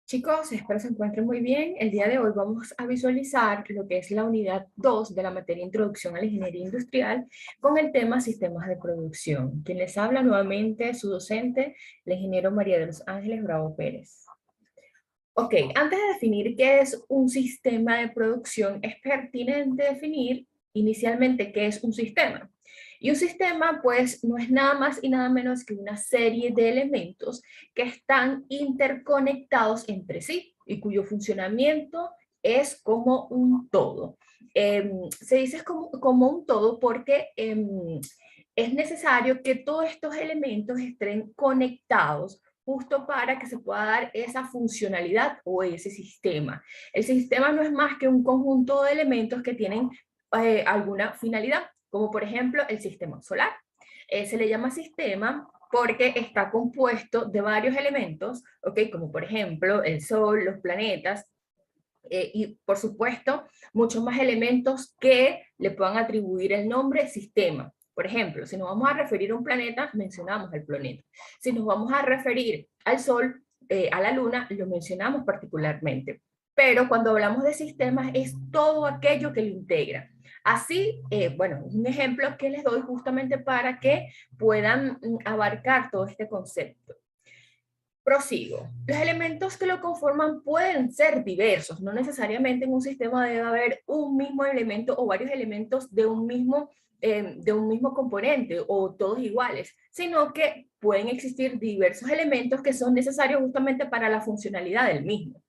Chicos, espero se encuentren muy bien. El día de hoy vamos a visualizar lo que es la unidad 2 de la materia Introducción a la Ingeniería Industrial con el tema Sistemas de Producción. Quien les habla nuevamente es su docente, el ingeniero María de los Ángeles Bravo Pérez. Ok, antes de definir qué es un sistema de producción, es pertinente definir inicialmente qué es un sistema. Y un sistema, pues, no es nada más y nada menos que una serie de elementos que están interconectados entre sí y cuyo funcionamiento es como un todo. Se dice como un todo porque es necesario que todos estos elementos estén conectados justo para que se pueda dar esa funcionalidad o ese sistema. El sistema no es más que un conjunto de elementos que tienen alguna finalidad, como por ejemplo el sistema solar. Se le llama sistema porque está compuesto de varios elementos, ¿ok? Como por ejemplo el Sol, los planetas, y por supuesto muchos más elementos que le puedan atribuir el nombre sistema. Por ejemplo, si nos vamos a referir a un planeta, mencionamos el planeta. Si nos vamos a referir al Sol, a la Luna, lo mencionamos particularmente. Pero cuando hablamos de sistemas es todo aquello que lo integra. Así, bueno, un ejemplo que les doy justamente para que puedan abarcar todo este concepto. Prosigo. Los elementos que lo conforman pueden ser diversos, no necesariamente en un sistema debe haber un mismo elemento o varios elementos de un mismo componente o todos iguales, sino que pueden existir diversos elementos que son necesarios justamente para la funcionalidad del mismo,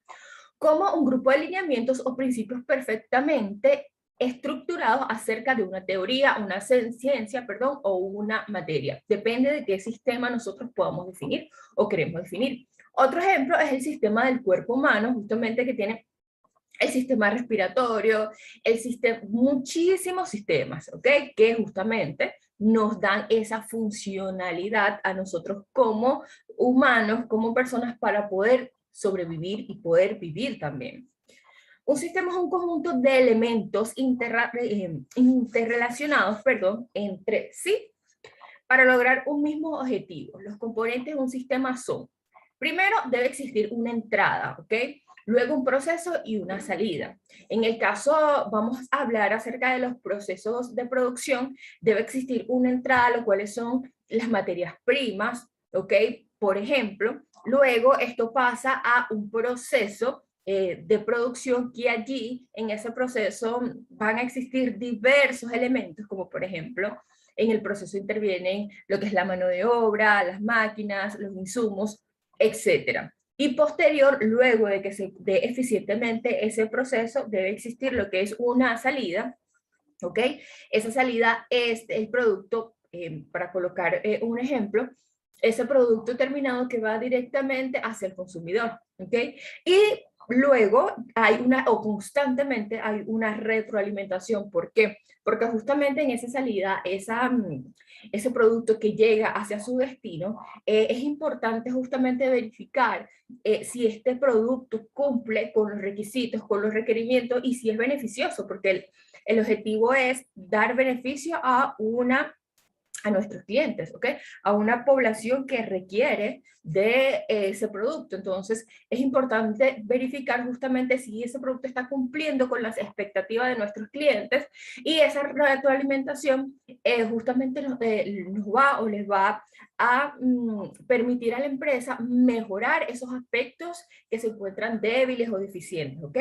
como un grupo de lineamientos o principios perfectamente estructurados acerca de una teoría, una ciencia, perdón, o una materia. Depende de qué sistema nosotros podamos definir o queremos definir. Otro ejemplo es el sistema del cuerpo humano, justamente que tiene el sistema respiratorio, el sistema, muchísimos sistemas, ¿ok? Que justamente nos dan esa funcionalidad a nosotros como humanos, como personas para poder sobrevivir y poder vivir también. Un sistema es un conjunto de elementos interrelacionados, perdón, entre sí para lograr un mismo objetivo. Los componentes de un sistema son, primero debe existir una entrada, ¿ok? Luego un proceso y una salida. En el caso, vamos a hablar acerca de los procesos de producción, debe existir una entrada, lo cuales son las materias primas, ¿ok? Por ejemplo, luego esto pasa a un proceso de producción que allí, en ese proceso, van a existir diversos elementos, como por ejemplo, en el proceso intervienen lo que es la mano de obra, las máquinas, los insumos, etcétera. Y posterior, luego de que se dé eficientemente ese proceso, debe existir lo que es una salida, ¿ok? Esa salida es el producto, para colocar un ejemplo, ese producto terminado que va directamente hacia el consumidor, ¿ok? Y luego hay o constantemente hay una retroalimentación. ¿Por qué? Porque justamente en esa salida, ese producto que llega hacia su destino, es importante justamente verificar si este producto cumple con los requisitos, con los requerimientos y si es beneficioso, porque el objetivo es dar beneficio a nuestros clientes, ¿ok? A una población que requiere de ese producto. Entonces, es importante verificar justamente si ese producto está cumpliendo con las expectativas de nuestros clientes y esa retroalimentación justamente nos va o les va a permitir a la empresa mejorar esos aspectos que se encuentran débiles o deficientes, ¿ok?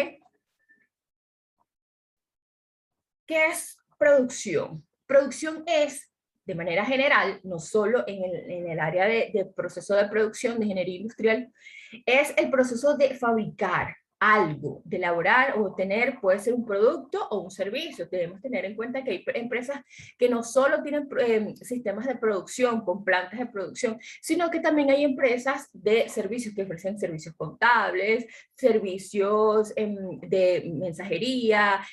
¿Qué es producción? Producción es, de manera general, no solo en el área de proceso de producción de ingeniería industrial, es el proceso de fabricar algo, de elaborar o tener, puede ser un producto o un servicio. Debemos tener en cuenta que hay empresas que no solo tienen sistemas de producción con plantas de producción, sino que también hay empresas de servicios que ofrecen servicios contables, servicios de mensajería,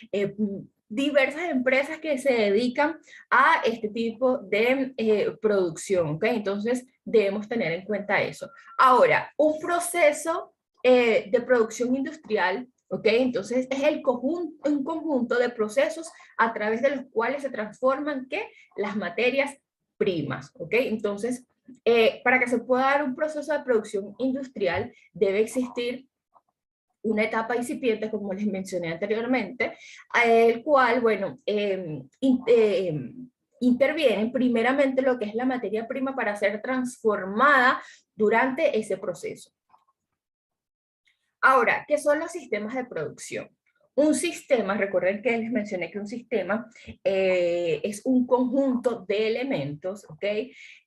diversas empresas que se dedican a este tipo de producción, ¿ok? Entonces debemos tener en cuenta eso. Ahora, un proceso de producción industrial, ¿ok? Entonces es un conjunto de procesos a través de los cuales se transforman, ¿qué? Las materias primas, ¿ok? Entonces, para que se pueda dar un proceso de producción industrial, debe existir una etapa incipiente, como les mencioné anteriormente, el cual, bueno, interviene primeramente lo que es la materia prima para ser transformada durante ese proceso. Ahora, ¿qué son los sistemas de producción? Un sistema, recuerden que les mencioné que un sistema es un conjunto de elementos, ¿ok?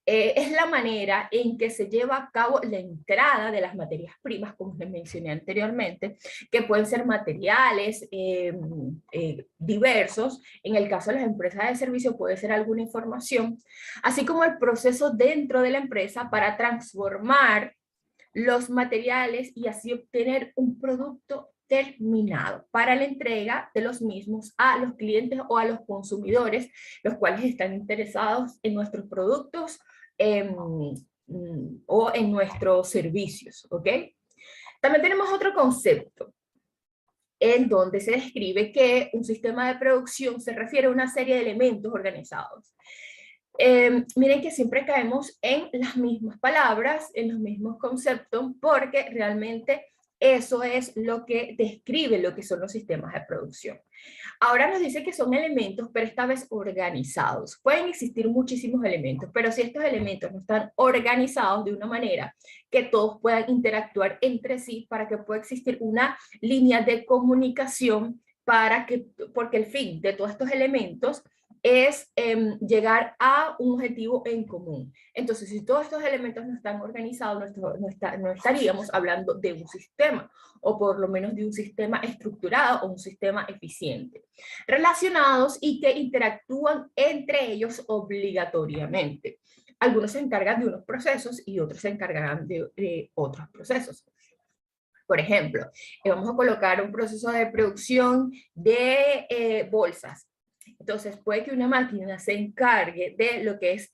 Es la manera en que se lleva a cabo la entrada de las materias primas, como les mencioné anteriormente, que pueden ser materiales diversos. En el caso de las empresas de servicio puede ser alguna información, así como el proceso dentro de la empresa para transformar los materiales y así obtener un producto terminado para la entrega de los mismos a los clientes o a los consumidores, los cuales están interesados en nuestros productos o en nuestros servicios, ¿ok? También tenemos otro concepto en donde se describe que un sistema de producción se refiere a una serie de elementos organizados. Miren que siempre caemos en las mismas palabras, en los mismos conceptos, porque realmente eso es lo que describe lo que son los sistemas de producción. Ahora nos dice que son elementos, pero esta vez organizados. Pueden existir muchísimos elementos, pero si estos elementos no están organizados de una manera que todos puedan interactuar entre sí para que pueda existir una línea de comunicación porque el fin de todos estos elementos es llegar a un objetivo en común. Entonces, si todos estos elementos no están organizados, no estaríamos hablando de un sistema, o por lo menos de un sistema estructurado o un sistema eficiente, relacionados y que interactúan entre ellos obligatoriamente. Algunos se encargan de unos procesos y otros se encargarán de otros procesos. Por ejemplo, vamos a colocar un proceso de producción de bolsas. Entonces, puede que una máquina se encargue de lo que es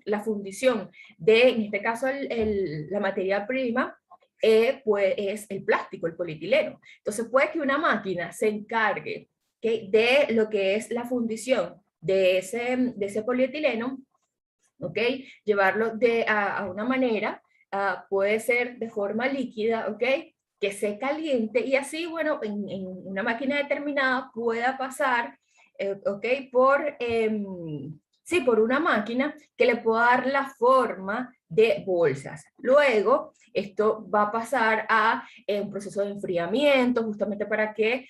la fundición de, en este caso, la materia prima, pues es el plástico, el polietileno. Entonces, puede que una máquina se encargue de lo que es la fundición de ese polietileno, ¿ok? Llevarlo a una manera, puede ser de forma líquida, ¿ok? Que se caliente y así, bueno, en una máquina determinada pueda pasar ¿ok? Sí, por una máquina que le pueda dar la forma de bolsas. Luego, esto va a pasar a un proceso de enfriamiento, justamente para que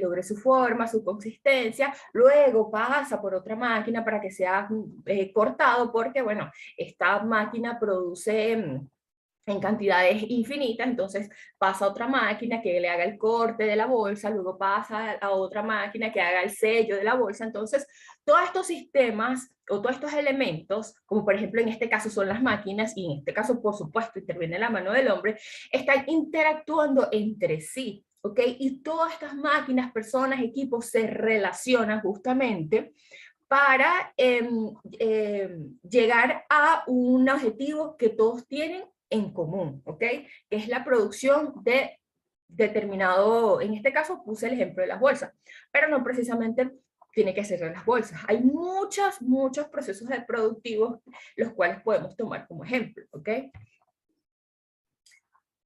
logre su forma, su consistencia. Luego pasa por otra máquina para que sea cortado, porque, bueno, esta máquina produce en cantidades infinitas, entonces pasa a otra máquina que le haga el corte de la bolsa, luego pasa a otra máquina que haga el sello de la bolsa. Entonces, todos estos sistemas o todos estos elementos, como por ejemplo en este caso son las máquinas, y en este caso por supuesto interviene la mano del hombre, están interactuando entre sí, ¿ok? Y todas estas máquinas, personas, equipos se relacionan justamente para llegar a un objetivo que todos tienen en común, ¿ok? Que es la producción de determinado, en este caso puse el ejemplo de las bolsas, pero no precisamente tiene que ser de las bolsas. Hay muchos procesos productivos los cuales podemos tomar como ejemplo, ¿ok?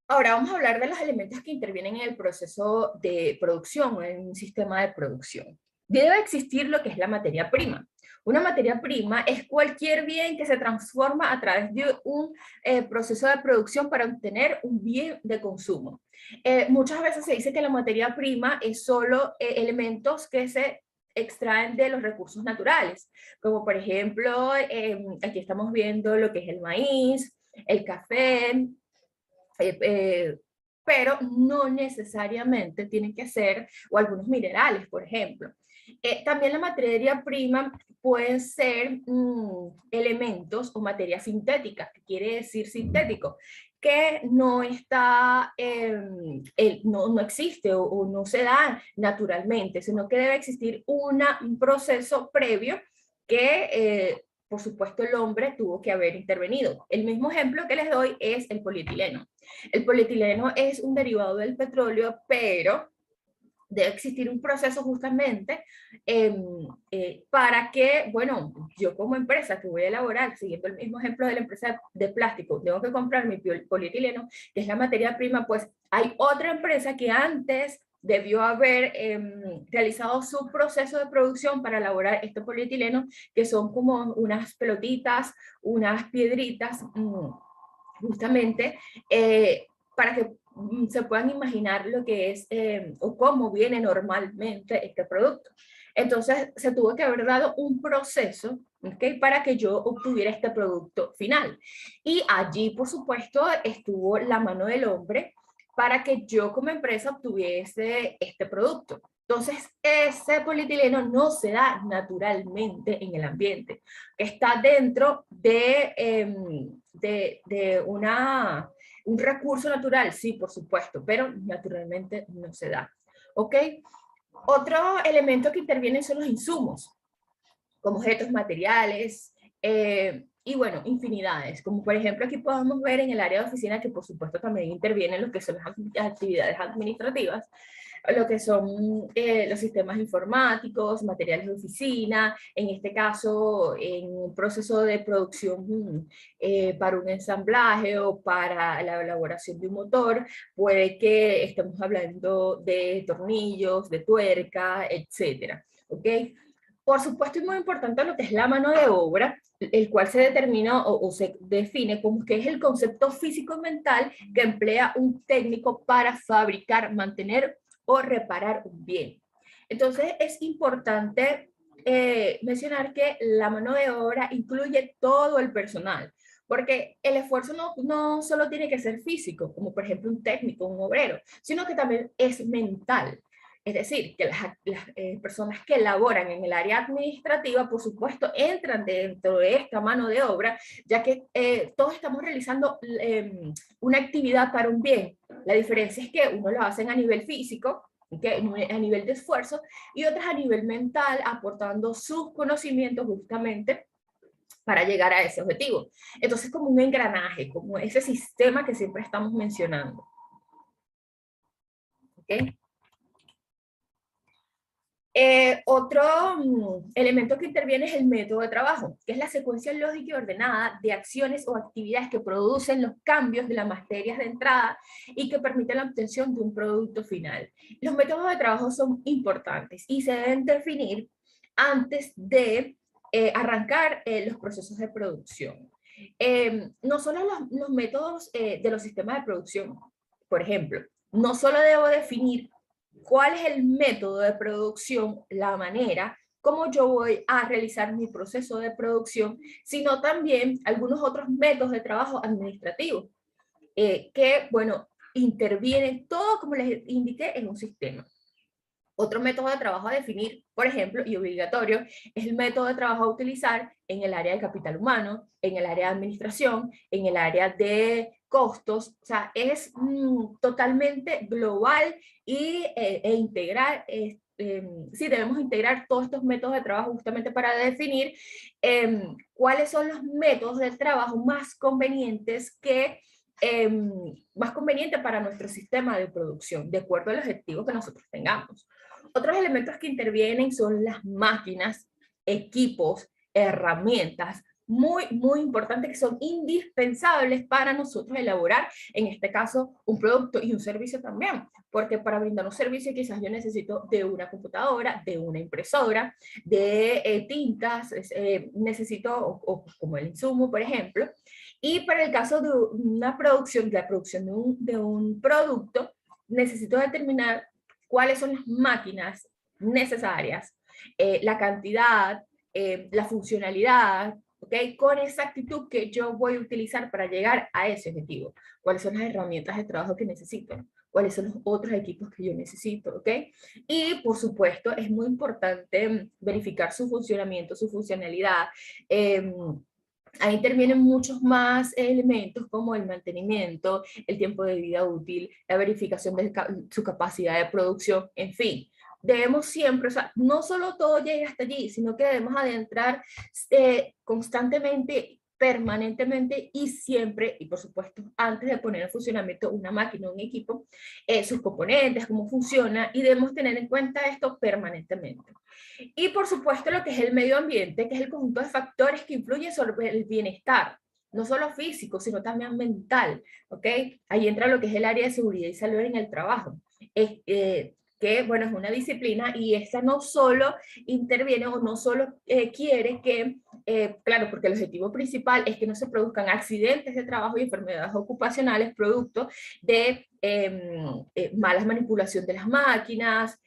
Ahora vamos a hablar de los elementos que intervienen en el proceso de producción, en un sistema de producción. Debe existir lo que es la materia prima. Una materia prima es cualquier bien que se transforma a través de un proceso de producción para obtener un bien de consumo. Muchas veces se dice que la materia prima es solo elementos que se extraen de los recursos naturales, como por ejemplo, aquí estamos viendo lo que es el maíz, el café, pero no necesariamente tienen que ser, o algunos minerales, por ejemplo. También la materia prima pueden ser elementos o materia sintética, que quiere decir sintético, que no está, no existe o no se da naturalmente, sino que debe existir un proceso previo que por supuesto el hombre tuvo que haber intervenido. El mismo ejemplo que les doy es el polietileno. El polietileno es un derivado del petróleo, pero debe existir un proceso justamente para que, bueno, yo como empresa que voy a elaborar, siguiendo el mismo ejemplo de la empresa de plástico, tengo que comprar mi polietileno, que es la materia prima, pues hay otra empresa que antes debió haber realizado su proceso de producción para elaborar este polietileno, que son como unas pelotitas, unas piedritas, justamente para que se puedan imaginar lo que es o cómo viene normalmente este producto. Entonces se tuvo que haber dado un proceso, ¿okay?, para que yo obtuviera este producto final. Y allí, por supuesto, estuvo la mano del hombre para que yo como empresa obtuviese este producto. Entonces, ese polietileno no se da naturalmente en el ambiente. Está dentro de un recurso natural, sí, por supuesto, pero naturalmente no se da. ¿Ok? Otro elemento que interviene son los insumos, como objetos materiales, y bueno, infinidades, como por ejemplo aquí podemos ver en el área de oficina que por supuesto también intervienen lo que son las actividades administrativas, lo que son los sistemas informáticos, materiales de oficina, en este caso en un proceso de producción para un ensamblaje o para la elaboración de un motor, puede que estemos hablando de tornillos, de tuerca, etcétera. ¿Ok? Por supuesto, es muy importante lo que es la mano de obra, el cual se determina o se define como que es el concepto físico-mental que emplea un técnico para fabricar, mantener o reparar un bien. Entonces, es importante mencionar que la mano de obra incluye todo el personal, porque el esfuerzo no solo tiene que ser físico, como por ejemplo un técnico, un obrero, sino que también es mental. Es decir, que las personas que laboran en el área administrativa, por supuesto, entran dentro de esta mano de obra, ya que todos estamos realizando una actividad para un bien. La diferencia es que uno lo hacen a nivel físico, ¿okay?, a nivel de esfuerzo, y otras a nivel mental, aportando sus conocimientos justamente para llegar a ese objetivo. Entonces, como un engranaje, como ese sistema que siempre estamos mencionando. ¿Ok? Otro elemento que interviene es el método de trabajo, que es la secuencia lógica y ordenada de acciones o actividades que producen los cambios de las materias de entrada y que permiten la obtención de un producto final. Los métodos de trabajo son importantes y se deben definir antes de arrancar los procesos de producción. No solo los métodos de los sistemas de producción, por ejemplo, no solo debo definir cuál es el método de producción, la manera cómo yo voy a realizar mi proceso de producción, sino también algunos otros métodos de trabajo administrativo, que, bueno, intervienen todo, como les indiqué, en un sistema. Otro método de trabajo a definir, por ejemplo, y obligatorio, es el método de trabajo a utilizar en el área de capital humano, en el área de administración, en el área de costos. O sea, es totalmente global e integral. Sí, debemos integrar todos estos métodos de trabajo justamente para definir cuáles son los métodos de trabajo más convenientes más conveniente para nuestro sistema de producción, de acuerdo al objetivo que nosotros tengamos. Otros elementos que intervienen son las máquinas, equipos, herramientas, muy importantes, que son indispensables para nosotros elaborar, en este caso, un producto y un servicio también, porque para brindar un servicio quizás yo necesito de una computadora, de una impresora, de tintas, necesito, o como el insumo, por ejemplo, y para el caso de una producción, de la producción de un producto, necesito determinar cuáles son las máquinas necesarias, la cantidad, la funcionalidad, ¿okay?, con exactitud que yo voy a utilizar para llegar a ese objetivo. ¿Cuáles son las herramientas de trabajo que necesito? ¿Cuáles son los otros equipos que yo necesito? ¿Ok? Y, por supuesto, es muy importante verificar su funcionamiento, su funcionalidad. Ahí intervienen muchos más elementos como el mantenimiento, el tiempo de vida útil, la verificación de su capacidad de producción, en fin. Debemos siempre, o sea, no solo todo llega hasta allí, sino que debemos adentrar constantemente permanentemente y siempre, y por supuesto, antes de poner en funcionamiento una máquina o un equipo, sus componentes, cómo funciona, y debemos tener en cuenta esto permanentemente. Y por supuesto, lo que es el medio ambiente, que es el conjunto de factores que influyen sobre el bienestar, no solo físico, sino también mental, ¿ok? Ahí entra lo que es el área de seguridad y salud en el trabajo. Que, bueno, es una disciplina y esta no solo interviene o no solo quiere que, claro, porque el objetivo principal es que no se produzcan accidentes de trabajo y enfermedades ocupacionales producto de malas manipulación de las máquinas,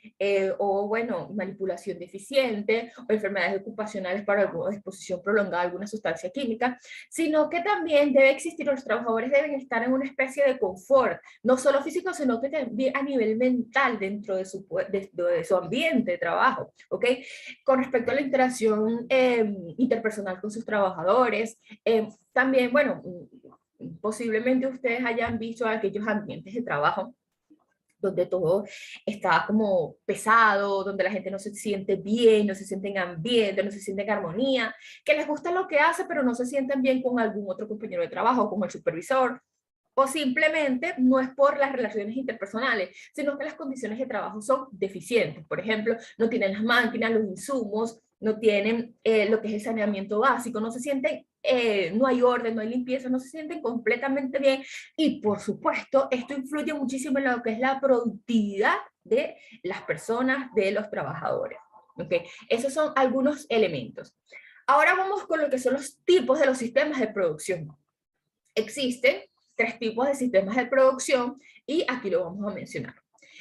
o bueno, manipulación deficiente o enfermedades ocupacionales para alguna exposición prolongada a alguna sustancia química, sino que también debe existir, los trabajadores deben estar en una especie de confort, no solo físico, sino que también a nivel mental dentro de su ambiente de trabajo, ¿ok? Con respecto a la interacción interpersonal con sus trabajadores, también, bueno, posiblemente ustedes hayan visto aquellos ambientes de trabajo donde todo está como pesado, donde la gente no se siente bien, no se siente en ambiente, no se siente en armonía, que les gusta lo que hace, pero no se sienten bien con algún otro compañero de trabajo, con el supervisor, o simplemente no es por las relaciones interpersonales, sino que las condiciones de trabajo son deficientes. Por ejemplo, no tienen las máquinas, los insumos, no tienen lo que es el saneamiento básico, no se sienten, no hay orden, no hay limpieza, no se sienten completamente bien. Y por supuesto, esto influye muchísimo en lo que es la productividad de las personas, de los trabajadores. ¿Okay? Esos son algunos elementos. Ahora vamos con lo que son los tipos de los sistemas de producción. Existen 3 tipos de sistemas de producción y aquí lo vamos a mencionar.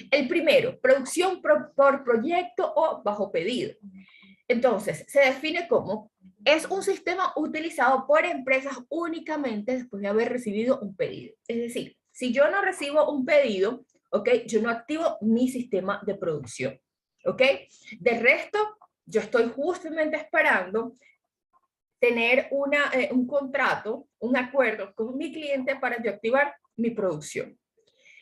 El primero, producción por proyecto o bajo pedido. Entonces, se define como es un sistema utilizado por empresas únicamente después de haber recibido un pedido. Es decir, si yo no recibo un pedido, ¿ok? Yo no activo mi sistema de producción, ¿ok? De resto, yo estoy justamente esperando tener un contrato, un acuerdo con mi cliente para yo activar mi producción.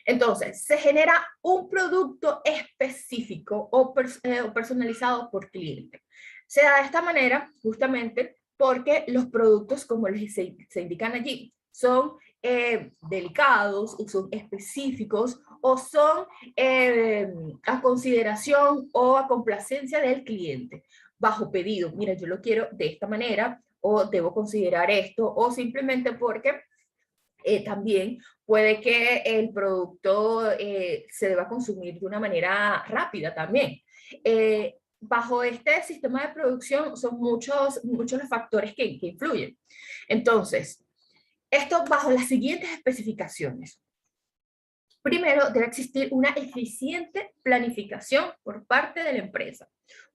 Entonces, se genera un producto específico o personalizado por cliente. Se da de esta manera justamente porque los productos, como se indican allí, son delicados, o son específicos o son a consideración o a complacencia del cliente, bajo pedido. Mira, yo lo quiero de esta manera o debo considerar esto, o simplemente porque también puede que el producto se deba consumir de una manera rápida también. Bajo este sistema de producción son muchos los factores que influyen. Entonces, esto bajo las siguientes especificaciones. Primero, debe existir una eficiente planificación por parte de la empresa.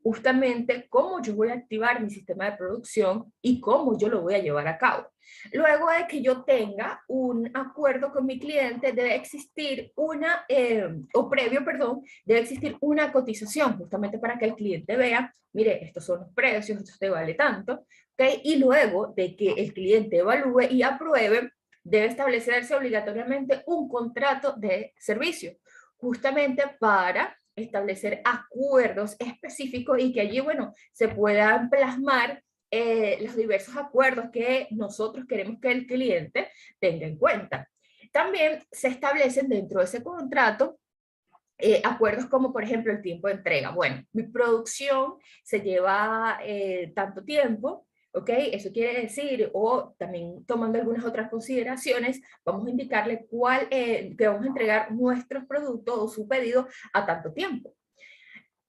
Justamente cómo yo voy a activar mi sistema de producción y cómo yo lo voy a llevar a cabo. Luego de que yo tenga un acuerdo con mi cliente, debe existir debe existir una cotización, justamente para que el cliente vea, mire, estos son los precios, esto te vale tanto, ¿okay? Y luego de que el cliente evalúe y apruebe, debe establecerse obligatoriamente un contrato de servicio, justamente para establecer acuerdos específicos y que allí, bueno, se puedan plasmar los diversos acuerdos que nosotros queremos que el cliente tenga en cuenta. También se establecen dentro de ese contrato acuerdos como, por ejemplo, el tiempo de entrega. Bueno, mi producción se lleva tanto tiempo, ¿ok? Eso quiere decir, o también tomando algunas otras consideraciones, vamos a indicarle que vamos a entregar nuestros productos o su pedido a tanto tiempo.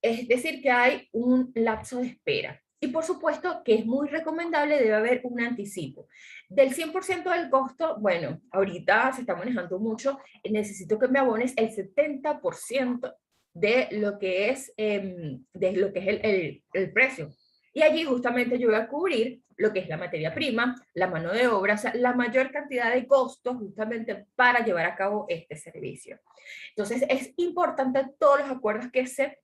Es decir, que hay un lapso de espera. Y por supuesto que es muy recomendable, debe haber un anticipo. Del 100% del costo, bueno, ahorita se está manejando mucho, necesito que me abones el 70% de lo que es, el precio. Y allí justamente yo voy a cubrir lo que es la materia prima, la mano de obra, o sea, la mayor cantidad de costos justamente para llevar a cabo este servicio. Entonces es importante todos los acuerdos que se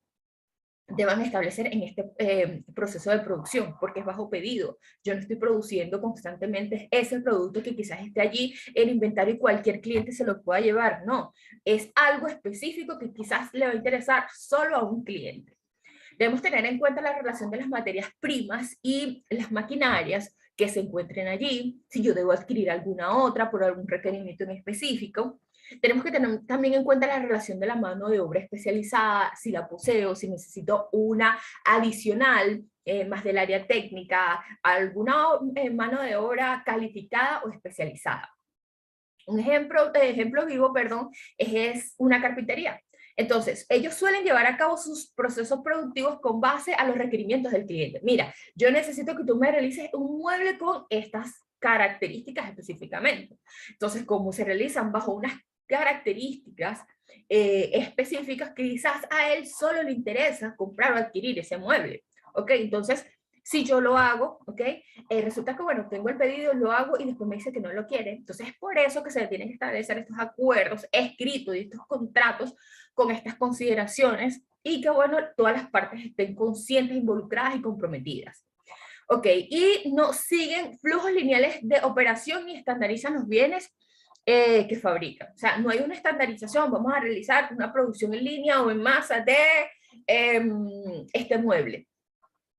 deban establecer en este proceso de producción, porque es bajo pedido. Yo no estoy produciendo constantemente ese producto que quizás esté allí en inventario y cualquier cliente se lo pueda llevar. No, es algo específico que quizás le va a interesar solo a un cliente. Debemos tener en cuenta la relación de las materias primas y las maquinarias que se encuentren allí, si yo debo adquirir alguna otra por algún requerimiento en específico. Tenemos que tener también en cuenta la relación de la mano de obra especializada, si la poseo, si necesito una adicional, más del área técnica, alguna mano de obra calificada o especializada. Un ejemplo vivo, perdón, es una carpintería. Entonces, ellos suelen llevar a cabo sus procesos productivos con base a los requerimientos del cliente. Mira, yo necesito que tú me realices un mueble con estas características específicamente. Entonces, como se realizan bajo unas características específicas, quizás a él solo le interesa comprar o adquirir ese mueble. ¿Ok? Entonces, si yo lo hago, ¿ok? Resulta que, bueno, tengo el pedido, lo hago y después me dice que no lo quiere. Entonces, es por eso que se tienen que establecer estos acuerdos escritos y estos contratos con estas consideraciones y que, bueno, todas las partes estén conscientes, involucradas y comprometidas. Ok, y no siguen flujos lineales de operación ni estandarizan los bienes que fabrican. O sea, no hay una estandarización, vamos a realizar una producción en línea o en masa de este mueble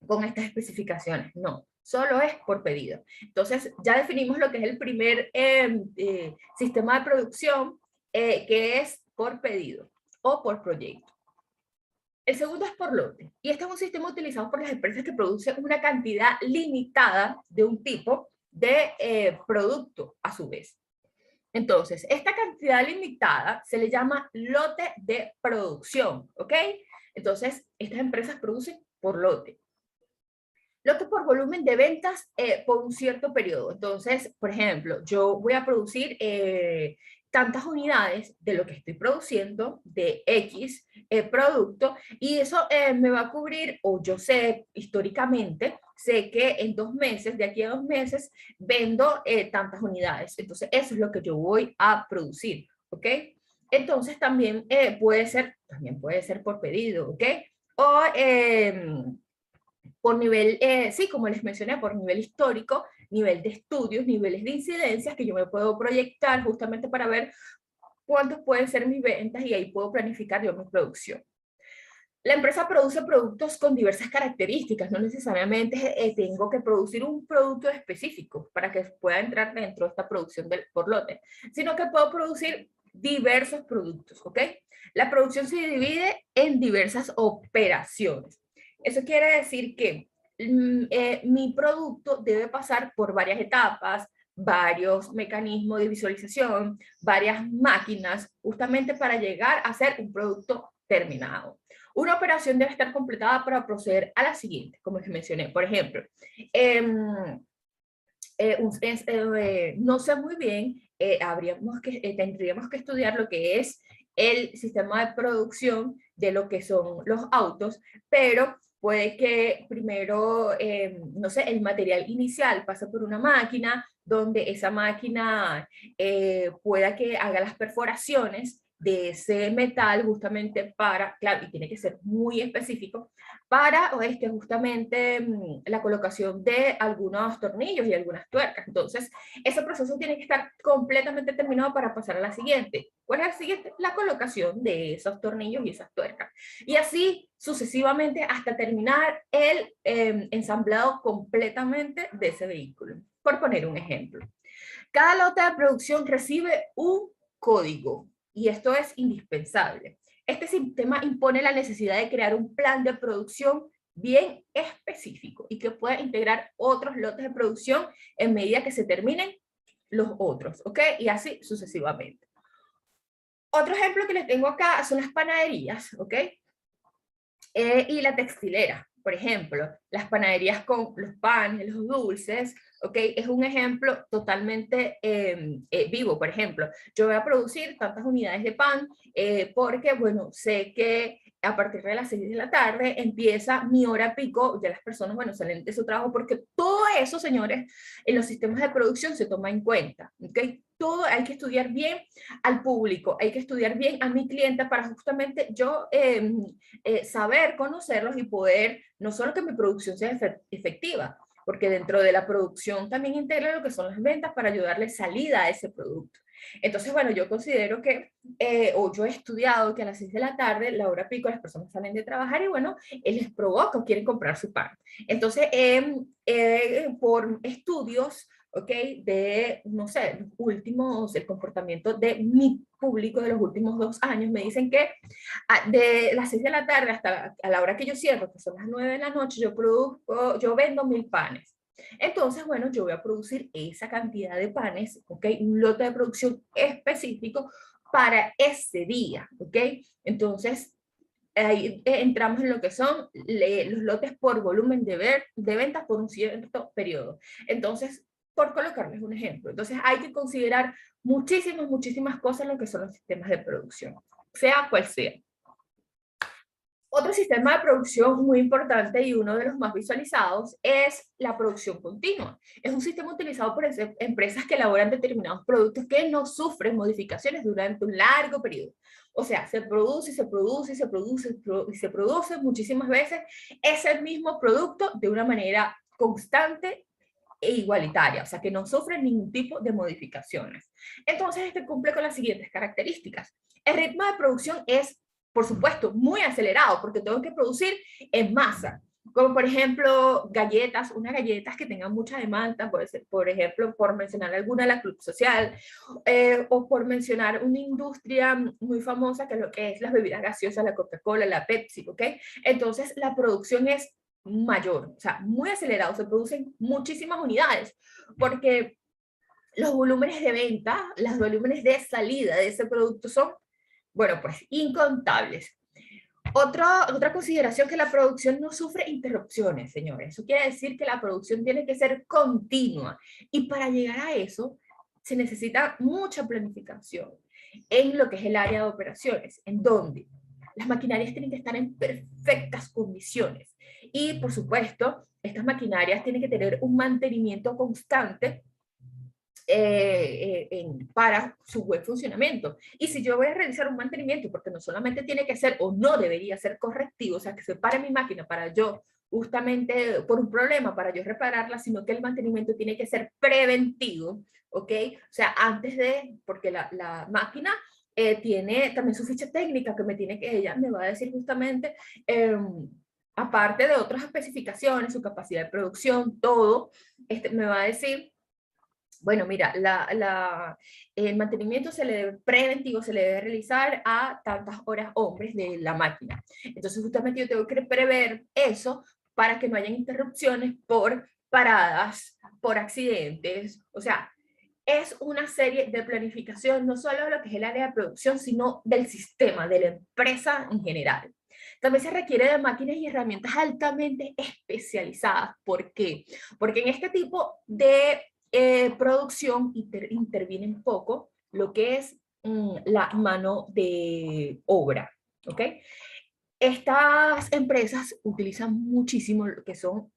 con estas especificaciones, no, solo es por pedido. Entonces, ya definimos lo que es el primer sistema de producción, que es por pedido o por proyecto. El segundo es por lote, y este es un sistema utilizado por las empresas que producen una cantidad limitada de un tipo de producto a su vez. Entonces, esta cantidad limitada se le llama lote de producción, ¿ok? Entonces, estas empresas producen por lote. Lote por volumen de ventas por un cierto periodo. Entonces, por ejemplo, yo voy a producir tantas unidades de lo que estoy produciendo, de X producto, y eso me va a cubrir, o yo sé históricamente, sé que en 2 meses, de aquí a 2 meses, vendo tantas unidades. Entonces, eso es lo que yo voy a producir, ¿ok? Entonces, también puede ser por pedido, ¿ok? O por nivel, sí, como les mencioné, por nivel histórico, nivel de estudios, niveles de incidencias que yo me puedo proyectar justamente para ver cuántos pueden ser mis ventas y ahí puedo planificar yo mi producción. La empresa produce productos con diversas características, no necesariamente tengo que producir un producto específico para que pueda entrar dentro de esta producción del por lote, sino que puedo producir diversos productos, ¿ok? La producción se divide en diversas operaciones. Eso quiere decir que mi producto debe pasar por varias etapas, varios mecanismos de visualización, varias máquinas, justamente para llegar a ser un producto terminado. Una operación debe estar completada para proceder a la siguiente, como les mencioné. Por ejemplo, no sé muy bien, tendríamos que estudiar lo que es el sistema de producción de lo que son los autos, pero puede que primero, no sé, el material inicial pasa por una máquina, donde esa máquina pueda que haga las perforaciones de ese metal justamente para, claro, y tiene que ser muy específico, para justamente la colocación de algunos tornillos y algunas tuercas. Entonces, ese proceso tiene que estar completamente terminado para pasar a la siguiente. ¿Cuál es la siguiente? La colocación de esos tornillos y esas tuercas. Y así sucesivamente hasta terminar el ensamblado completamente de ese vehículo. Por poner un ejemplo. Cada lote de producción recibe un código y esto es indispensable. Este sistema impone la necesidad de crear un plan de producción bien específico y que pueda integrar otros lotes de producción en medida que se terminen los otros, ¿ok? Y así sucesivamente. Otro ejemplo que les tengo acá son las panaderías, ¿ok? Y la textilera, por ejemplo, las panaderías con los panes, los dulces, ¿ok? Es un ejemplo totalmente vivo, por ejemplo. Yo voy a producir tantas unidades de pan porque, bueno, sé que a partir de las 6 de la tarde empieza mi hora pico, ya las personas, bueno, salen de su trabajo, porque todo eso, señores, en los sistemas de producción se toma en cuenta, ¿ok? Todo hay que estudiar bien al público, hay que estudiar bien a mi cliente para justamente yo saber conocerlos y poder, no solo que mi producción sea efectiva, porque dentro de la producción también integra lo que son las ventas para ayudarle salida a ese producto. Entonces, bueno, yo considero que, o yo he estudiado que a las 6 de la tarde, la hora pico, las personas salen de trabajar y bueno, les provoca o quieren comprar su pan. Entonces, por estudios, ¿ok? De, no sé, los últimos, el comportamiento de mi público de los últimos 2 años, me dicen que de las 6 de la tarde hasta a la hora que yo cierro, que son las 9 de la noche, yo vendo 1000 panes. Entonces, bueno, yo voy a producir esa cantidad de panes, ¿ok? Un lote de producción específico para ese día, ¿ok? Entonces, ahí entramos en lo que son los lotes por volumen de ventas por un cierto periodo. Entonces, por colocarles un ejemplo. Entonces, hay que considerar muchísimas cosas en lo que son los sistemas de producción, sea cual sea. Otro sistema de producción muy importante y uno de los más visualizados es la producción continua. Es un sistema utilizado por empresas que elaboran determinados productos que no sufren modificaciones durante un largo periodo. O sea, se produce, se produce, se produce y se produce muchísimas veces ese mismo producto de una manera constante e igualitaria, o sea, que no sufre ningún tipo de modificaciones. Entonces, este cumple con las siguientes características. El ritmo de producción es, por supuesto, muy acelerado, porque tengo que producir en masa, como por ejemplo galletas, unas galletas que tengan mucha demanda, puede ser, por ejemplo, por mencionar alguna, la Club Social, o por mencionar una industria muy famosa que es lo que es las bebidas gaseosas, la Coca-Cola, la Pepsi, ¿ok? Entonces, la producción es mayor, o sea, muy acelerado, se producen muchísimas unidades, porque los volúmenes de venta, los volúmenes de salida de ese producto son, bueno, pues incontables. Otra consideración que la producción no sufre interrupciones, señores. Eso quiere decir que la producción tiene que ser continua y para llegar a eso se necesita mucha planificación en lo que es el área de operaciones, en donde las maquinarias tienen que estar en perfectas condiciones y, por supuesto, estas maquinarias tienen que tener un mantenimiento constante para su buen funcionamiento. Y si yo voy a realizar un mantenimiento, porque no solamente tiene que ser o no debería ser correctivo, o sea, que se pare mi máquina para yo, justamente por un problema, para yo repararla, sino que el mantenimiento tiene que ser preventivo, ¿ok? O sea, antes de, porque la máquina tiene también su ficha técnica que ella me va a decir justamente, aparte de otras especificaciones, su capacidad de producción, todo, me va a decir bueno, mira, el mantenimiento preventivo se le debe realizar a tantas horas hombres de la máquina. Entonces, justamente yo tengo que prever eso para que no hayan interrupciones por paradas, por accidentes. O sea, es una serie de planificación, no solo de lo que es el área de producción, sino del sistema, de la empresa en general. También se requiere de máquinas y herramientas altamente especializadas. ¿Por qué? Porque en este tipo de producción interviene un poco lo que es la mano de obra. ¿Ok? Estas empresas utilizan muchísimo lo que son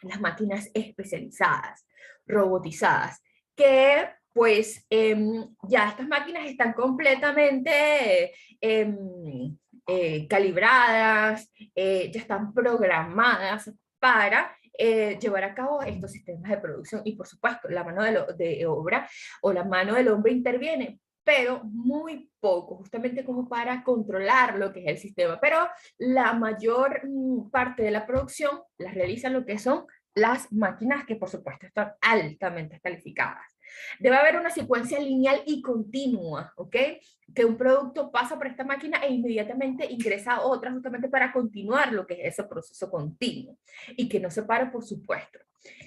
las máquinas especializadas, robotizadas, que pues ya estas máquinas están completamente calibradas, ya están programadas para llevar a cabo estos sistemas de producción y por supuesto la mano de obra o la mano del hombre interviene, pero muy poco, justamente como para controlar lo que es el sistema. Pero la mayor parte de la producción la realizan lo que son las máquinas que por supuesto están altamente calificadas. Debe haber una secuencia lineal y continua, ¿ok? Que un producto pasa por esta máquina e inmediatamente ingresa a otra justamente para continuar lo que es ese proceso continuo y que no se pare, por supuesto.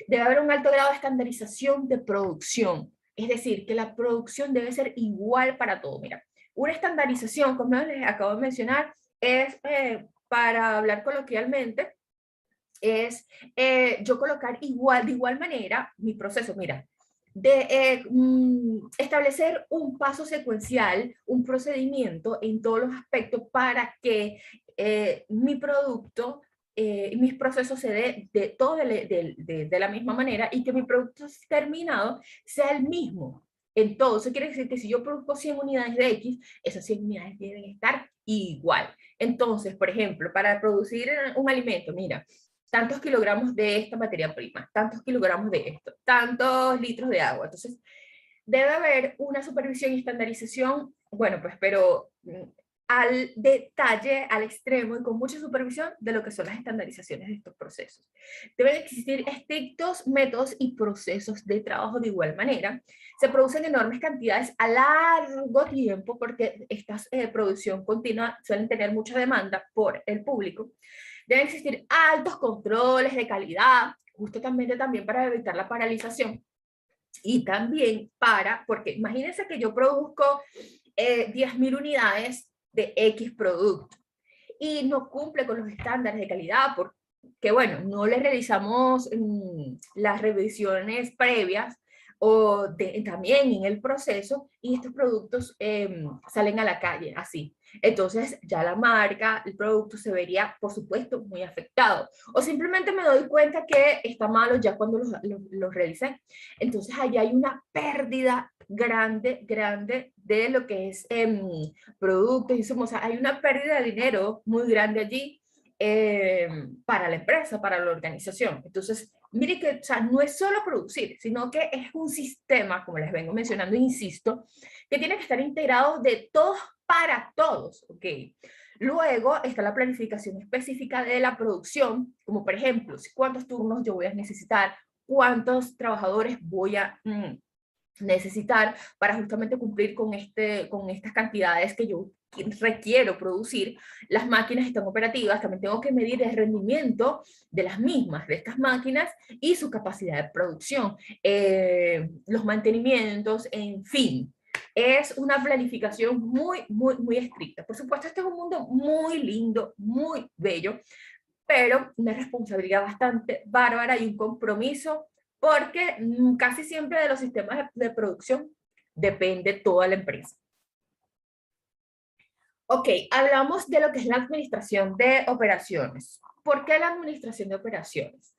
Debe haber un alto grado de estandarización de producción, es decir, que la producción debe ser igual para todo. Mira, una estandarización, como les acabo de mencionar, es, para hablar coloquialmente, es yo colocar de igual manera mi proceso. Mira, de establecer un paso secuencial, un procedimiento en todos los aspectos para que mi producto, mis procesos se dé de la misma manera y que mi producto terminado sea el mismo en todo. Eso quiere decir que si yo produzco 100 unidades de X, esas 100 unidades deben estar igual. Entonces, por ejemplo, para producir un alimento, mira, tantos kilogramos de esta materia prima, tantos kilogramos de esto, tantos litros de agua. Entonces, debe haber una supervisión y estandarización, bueno, pues, pero al detalle, al extremo y con mucha supervisión de lo que son las estandarizaciones de estos procesos. Deben existir estrictos métodos y procesos de trabajo de igual manera. Se producen enormes cantidades a largo tiempo porque esta producción continua suelen tener mucha demanda por el público. Deben existir altos controles de calidad, justamente también para evitar la paralización. Y también porque imagínense que yo produzco 10.000 unidades de X producto y no cumple con los estándares de calidad porque, bueno, no le realizamos las revisiones previas o también en el proceso y estos productos salen a la calle así. Entonces ya la marca, el producto se vería, por supuesto, muy afectado. O simplemente me doy cuenta que está malo ya cuando lo realicé. Entonces allá hay una pérdida grande de lo que es productos, insumos. O sea, hay una pérdida de dinero muy grande allí para la empresa, para la organización. Entonces, mire que, o sea, no es solo producir, sino que es un sistema, como les vengo mencionando, insisto, que tiene que estar integrado de todos para todos, ¿ok? Luego está la planificación específica de la producción, como por ejemplo, cuántos turnos yo voy a necesitar, cuántos trabajadores voy a necesitar para justamente cumplir con estas cantidades que yo requiero producir. Las máquinas están operativas, también tengo que medir el rendimiento de las mismas, de estas máquinas y su capacidad de producción, los mantenimientos, en fin. Es una planificación muy estricta. Por supuesto, este es un mundo muy lindo, muy bello, pero una responsabilidad bastante bárbara y un compromiso porque casi siempre de los sistemas de producción depende toda la empresa. Ok, hablamos de lo que es la administración de operaciones. ¿Por qué la administración de operaciones?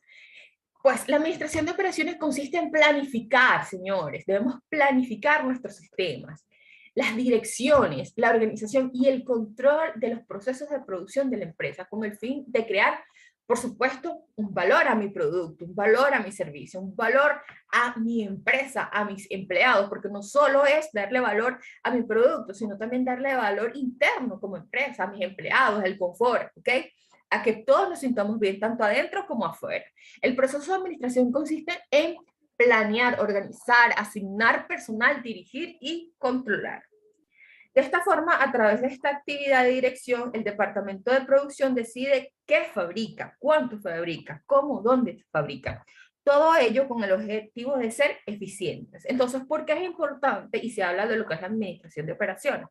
Pues la administración de operaciones consiste en planificar, señores. Debemos planificar nuestros sistemas, las direcciones, la organización y el control de los procesos de producción de la empresa con el fin de crear, por supuesto, un valor a mi producto, un valor a mi servicio, un valor a mi empresa, a mis empleados, porque no solo es darle valor a mi producto, sino también darle valor interno como empresa, a mis empleados, el confort, ¿ok? A que todos nos sintamos bien, tanto adentro como afuera. El proceso de administración consiste en planear, organizar, asignar personal, dirigir y controlar. De esta forma, a través de esta actividad de dirección, el departamento de producción decide qué fabrica, cuánto fabrica, cómo, dónde fabrica. Todo ello con el objetivo de ser eficientes. Entonces, ¿por qué es importante? Y se habla de lo que es la administración de operaciones.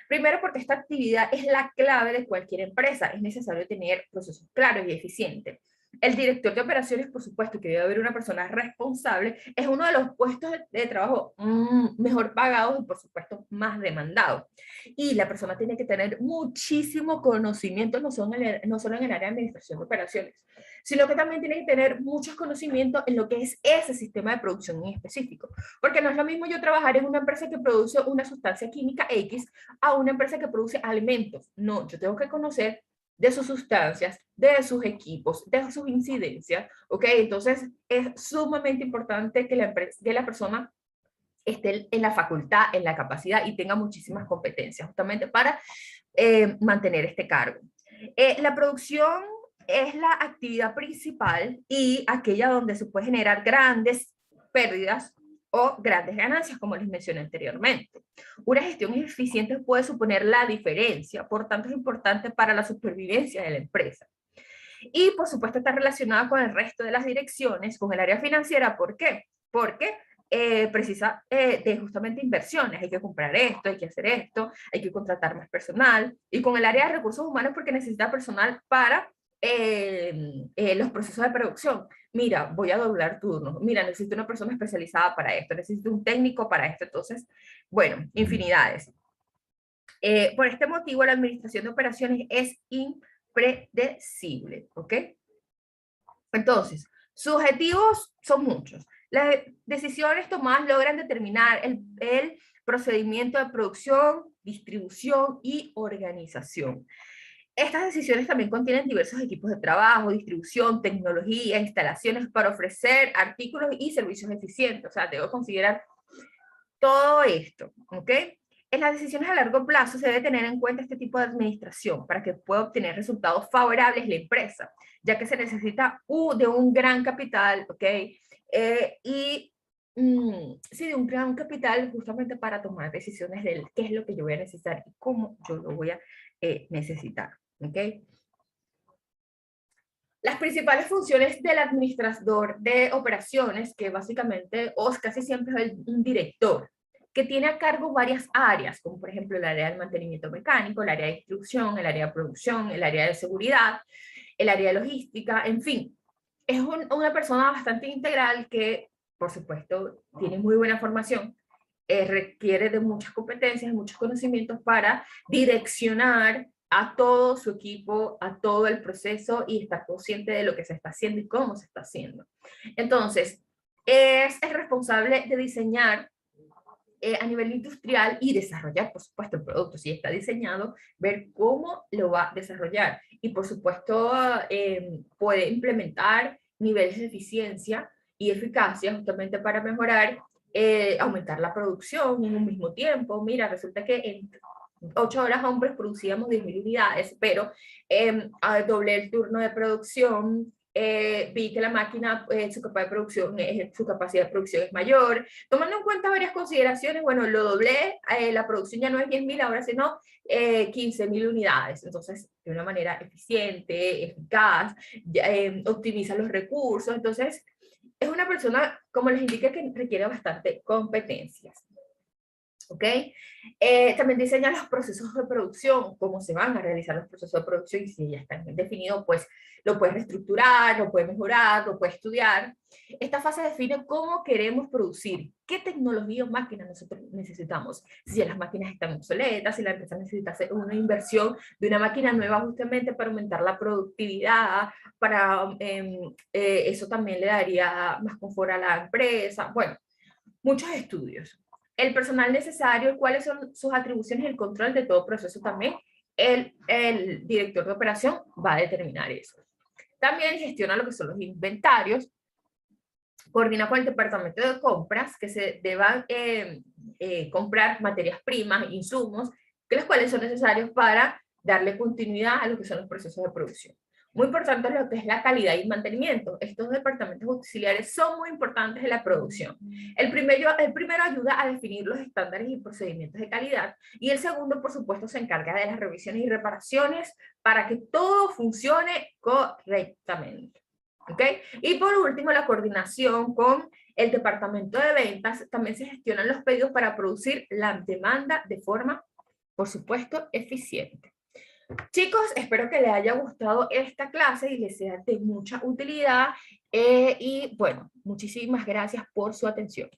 Primero, porque esta actividad es la clave de cualquier empresa. Es necesario tener procesos claros y eficientes. El director de operaciones, por supuesto, que debe haber una persona responsable, es uno de los puestos de trabajo mejor pagados y, por supuesto, más demandados. Y la persona tiene que tener muchísimo conocimiento, no solo en el área de administración de operaciones, sino que también tiene que tener muchos conocimientos en lo que es ese sistema de producción en específico. Porque no es lo mismo yo trabajar en una empresa que produce una sustancia química X a una empresa que produce alimentos. No, yo tengo que conocer de sus sustancias, de sus equipos, de sus incidencias, ¿ok? Entonces es sumamente importante que la persona esté en la facultad, en la capacidad y tenga muchísimas competencias justamente para mantener este cargo. La producción es la actividad principal y aquella donde se puede generar grandes pérdidas o grandes ganancias, como les mencioné anteriormente. Una gestión eficiente puede suponer la diferencia, por tanto es importante para la supervivencia de la empresa. Y por supuesto está relacionada con el resto de las direcciones, con el área financiera. ¿Por qué? Porque precisa de justamente inversiones, hay que comprar esto, hay que hacer esto, hay que contratar más personal, y con el área de recursos humanos porque necesita personal para los procesos de producción. Mira, voy a doblar turnos, mira, necesito una persona especializada para esto, necesito un técnico para esto, entonces, bueno, infinidades. Por este motivo, la administración de operaciones es impredecible, ¿ok? Entonces, sus objetivos son muchos. Las decisiones tomadas logran determinar el procedimiento de producción, distribución y organización. Estas decisiones también contienen diversos equipos de trabajo, distribución, tecnología, instalaciones para ofrecer artículos y servicios eficientes. O sea, debo considerar todo esto, ¿ok? En las decisiones a largo plazo se debe tener en cuenta este tipo de administración para que pueda obtener resultados favorables la empresa, ya que se necesita de un gran capital, ¿ok? Y sí, de un gran capital justamente para tomar decisiones de qué es lo que yo voy a necesitar y cómo yo lo voy a necesitar, ¿ok? Las principales funciones del administrador de operaciones, que básicamente o casi siempre es un director, que tiene a cargo varias áreas, como por ejemplo el área del mantenimiento mecánico, el área de distribución, el área de producción, el área de seguridad, el área de logística, en fin. Es una persona bastante integral que, por supuesto, tiene muy buena formación, requiere de muchas competencias, muchos conocimientos para direccionar a todo su equipo, a todo el proceso y estar consciente de lo que se está haciendo y cómo se está haciendo. Entonces, es el responsable de diseñar a nivel industrial y desarrollar, por supuesto, el producto. Si está diseñado, ver cómo lo va a desarrollar. Y, por supuesto, puede implementar niveles de eficiencia y eficacia justamente para mejorar, aumentar la producción en un mismo tiempo. Mira, resulta que en 8 horas hombres producíamos 10.000 unidades, pero doblé el turno de producción, vi que la máquina, su capacidad de producción es mayor. Tomando en cuenta varias consideraciones, bueno, lo doblé, la producción ya no es 10.000, ahora sino 15.000 unidades. Entonces, de una manera eficiente, eficaz, optimiza los recursos. Entonces, es una persona, como les indiqué, que requiere bastante competencias. ¿Ok? También diseña los procesos de producción, cómo se van a realizar los procesos de producción y si ya están bien definidos, pues lo puedes reestructurar, lo puedes mejorar, lo puedes estudiar. Esta fase define cómo queremos producir, qué tecnología o máquinas nosotros necesitamos, si ya las máquinas están obsoletas, si la empresa necesita hacer una inversión de una máquina nueva justamente para aumentar la productividad, para eso también le daría más confort a la empresa. Bueno, muchos estudios. El personal necesario, cuáles son sus atribuciones y el control de todo proceso también. El director de operación va a determinar eso. También gestiona lo que son los inventarios, coordina con el departamento de compras que se deban comprar materias primas, insumos, que los cuales son necesarios para darle continuidad a lo que son los procesos de producción. Muy importante lo que es la calidad y mantenimiento. Estos departamentos auxiliares son muy importantes en la producción. El primero ayuda a definir los estándares y procedimientos de calidad y el segundo, por supuesto, se encarga de las revisiones y reparaciones para que todo funcione correctamente. ¿Okay? Y por último, la coordinación con el departamento de ventas. También se gestionan los pedidos para producir la demanda de forma, por supuesto, eficiente. Chicos, espero que les haya gustado esta clase y les sea de mucha utilidad. Y bueno, muchísimas gracias por su atención.